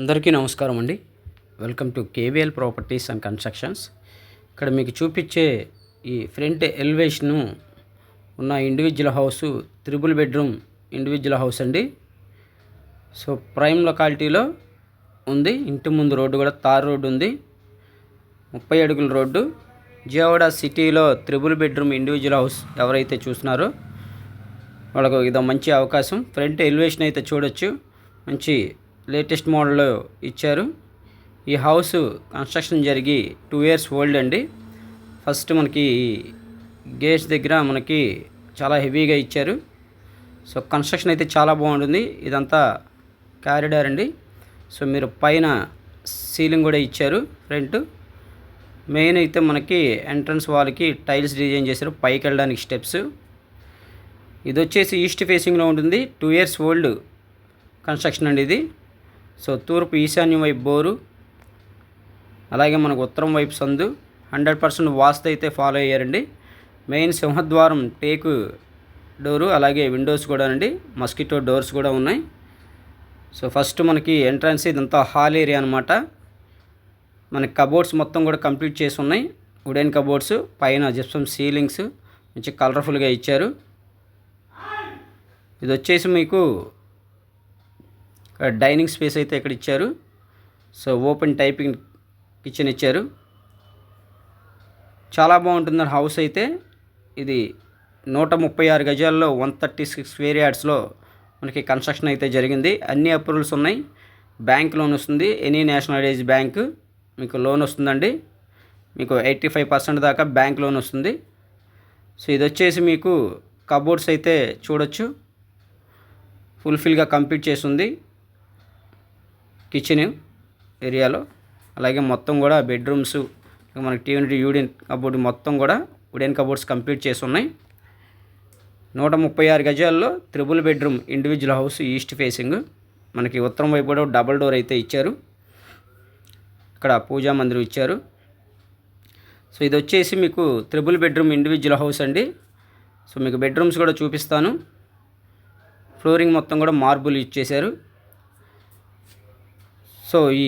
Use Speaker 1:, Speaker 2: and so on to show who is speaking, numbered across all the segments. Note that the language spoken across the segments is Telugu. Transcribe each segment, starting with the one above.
Speaker 1: అందరికీ నమస్కారం అండి. Welcome to KVL properties and constructions. ఇక్కడ మీకు చూపించే ఈ ఫ్రంట్ ఎలివేషను ఉన్న individual house triple bedroom individual house అండి. సో ప్రైమ్ లొకాలిటీలో ఉంది. ఇంటి ముందు రోడ్డు కూడా తార్ రోడ్డు ఉంది. 30 అడుగుల రోడ్డు. విజయవాడ సిటీలో త్రిబుల్ బెడ్రూమ్ ఇండివిజువల్ హౌస్ ఎవరైతే చూస్తున్నారో వాళ్ళకు ఇదో మంచి అవకాశం. ఫ్రంట్ ఎలివేషన్ అయితే చూడొచ్చు, మంచి లేటెస్ట్ మోడల్ ఇచ్చారు. ఈ హౌస్ కన్స్ట్రక్షన్ జరిగి 2 years ఓల్డ్ అండి. ఫస్ట్ మనకి గేట్స్ దగ్గర మనకి చాలా హెవీగా ఇచ్చారు. సో కన్స్ట్రక్షన్ అయితే చాలా బాగుంటుంది. ఇదంతా కారిడార్ అండి. సో మీరు పైన సీలింగ్ కూడా ఇచ్చారు. ఫ్రంట్ మెయిన్ అయితే మనకి ఎంట్రన్స్ వాల్కి టైల్స్ డిజైన్ చేశారు, పైకి వెళ్ళడానికి స్టెప్స్. ఇది వచ్చేసి ఈస్ట్ ఫేసింగ్లో ఉంటుంది. 2 years ఓల్డ్ కన్స్ట్రక్షన్ అండి ఇది. సో తూర్పు ఈశాన్యం వైపు బోరు, అలాగే మనకు ఉత్తరం వైపు సందు. 100% వాస్తు అయితే ఫాలో అయ్యారండి. మెయిన్ సింహద్వారం టేకు డోరు, అలాగే విండోస్ కూడా అండి, మస్కిటో డోర్స్ కూడా ఉన్నాయి. సో ఫస్ట్ మనకి ఎంట్రన్స్ ఇదంతా హాల్ ఏరియా అనమాట. మనకి కబోర్డ్స్ మొత్తం కూడా కంప్లీట్ చేసి ఉన్నాయి. వుడెన్ కబోర్డ్స్, పైన జిప్సమ్ సీలింగ్స్ మంచి కలర్ఫుల్గా ఇచ్చారు. ఇది వచ్చేసి మీకు డైనింగ్ స్పేస్ అయితే ఇక్కడ ఇచ్చారు. సో ఓపెన్ టైపింగ్ కిచెన్ ఇచ్చారు. చాలా బాగుంటుంది హౌస్ అయితే. ఇది 136 గజాల్లో 136 స్క్వేర్ యార్డ్స్లో మనకి కన్స్ట్రక్షన్ అయితే జరిగింది. అన్ని అప్రూవల్స్ ఉన్నాయి. బ్యాంక్ లోన్ వస్తుంది. ఎనీ నేషనలైజ్ బ్యాంక్ మీకు లోన్ వస్తుందండి. మీకు 85% దాకా బ్యాంక్ లోన్ వస్తుంది. సో ఇది వచ్చేసి మీకు కబోర్డ్స్ అయితే చూడొచ్చు, ఫుల్ఫిల్గా కంప్లీట్ చేస్తుంది కిచెన్ ఏరియాలో. అలాగే మొత్తం కూడా బెడ్రూమ్స్, మనకి టీవీ యూడిన్ కబోర్డ్ మొత్తం కూడా వుడెన్ కబోర్డ్స్ కంప్లీట్ చేసి ఉన్నాయి. 136 గజాల్లో triple bedroom individual house east facing. మనకి ఉత్తరం వైపు కూడా డబల్ డోర్ అయితే ఇచ్చారు. ఇక్కడ పూజా మందిరం ఇచ్చారు. సో ఇది వచ్చేసి మీకు త్రిబుల్ బెడ్రూమ్ ఇండివిజువల్ హౌస్ అండి. సో మీకు బెడ్రూమ్స్ కూడా చూపిస్తాను. ఫ్లోరింగ్ మొత్తం కూడా మార్బుల్ ఇచ్చేశారు. సో ఈ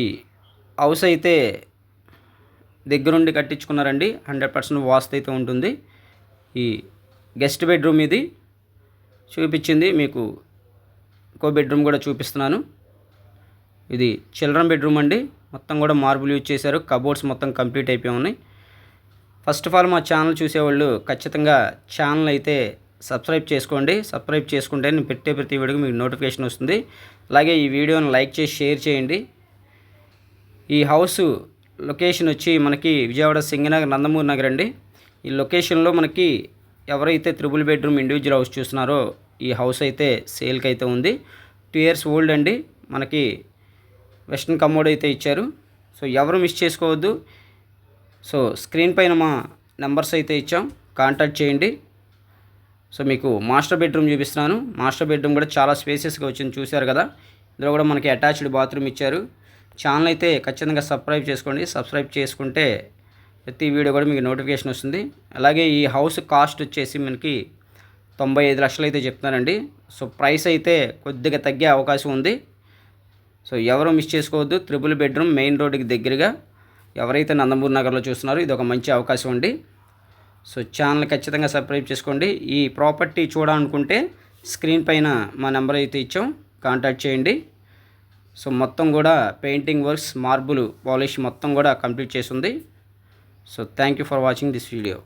Speaker 1: హౌస్ అయితే దగ్గరుండి కట్టించుకున్నారండి. 100% వాస్తు అయితే ఉంటుంది. ఈ గెస్ట్ బెడ్రూమ్ ఇది చూపించింది. మీకు ఇంకో బెడ్రూమ్ కూడా చూపిస్తున్నాను. ఇది చిల్డ్రన్ బెడ్రూమ్ అండి. మొత్తం కూడా మార్బుల్ యూజ్ చేశారు. కబోర్డ్స్ మొత్తం కంప్లీట్ అయిపోయి ఉన్నాయి. ఫస్ట్ ఆఫ్ ఆల్ మా ఛానల్ చూసేవాళ్ళు ఖచ్చితంగా ఛానల్ అయితే సబ్స్క్రైబ్ చేసుకోండి. సబ్స్క్రైబ్ చేసుకుంటే నేను పెట్టే ప్రతి వీడియోకి మీకు నోటిఫికేషన్ వస్తుంది. అలాగే ఈ వీడియోని లైక్ చేసి షేర్ చేయండి. ఈ హౌస్ లొకేషన్ వచ్చి మనకి విజయవాడ సింగనగర్ నందమూరి నగర్ అండి. ఈ లొకేషన్లో మనకి ఎవరైతే త్రిబుల్ బెడ్రూమ్ ఇండివిజువల్ హౌస్ చూస్తున్నారో ఈ హౌస్ అయితే సేల్కి అయితే ఉంది. 2 years ఓల్డ్ అండి. మనకి వెస్ట్రన్ కమోడ్ అయితే ఇచ్చారు. సో ఎవరు మిస్ చేసుకోవద్దు. సో స్క్రీన్ పైన మా నెంబర్స్ అయితే ఇచ్చాం, కాంటాక్ట్ చేయండి. సో మీకు మాస్టర్ బెడ్రూమ్ చూపిస్తున్నాను. మాస్టర్ బెడ్రూమ్ కూడా చాలా స్పేసెస్గా వచ్చింది, చూశారు కదా. ఇందులో కూడా మనకి అటాచ్డ్ బాత్రూమ్ ఇచ్చారు. ఛానల్ అయితే ఖచ్చితంగా సబ్స్క్రైబ్ చేసుకోండి. సబ్స్క్రైబ్ చేసుకుంటే ప్రతి వీడియో కూడా మీకు నోటిఫికేషన్ వస్తుంది. అలాగే ఈ హౌస్ కాస్ట్ వచ్చేసి మనకి 95 లక్షలు అయితే చెప్తున్నారండి. సో ప్రైస్ అయితే కొద్దిగా తగ్గే అవకాశం ఉంది. సో ఎవరు మిస్ చేసుకోవద్దు. త్రిబుల్ బెడ్రూమ్ మెయిన్ రోడ్డుకి దగ్గరగా ఎవరైతే నందమూరి నగర్లో చూస్తున్నారో ఇది ఒక మంచి అవకాశం అండి. సో ఛానల్ ఖచ్చితంగా సబ్స్క్రైబ్ చేసుకోండి. ఈ ప్రాపర్టీ చూడాలనుకుంటే స్క్రీన్ పైన మా నెంబర్ అయితే ఇచ్చాం, కాంటాక్ట్ చేయండి. సో మొత్తం కూడా పెయింటింగ్ వర్క్స్, మార్బుల్ పాలిష్ మొత్తం కూడా కంప్లీట్ చేసింది. So thank you for watching this video.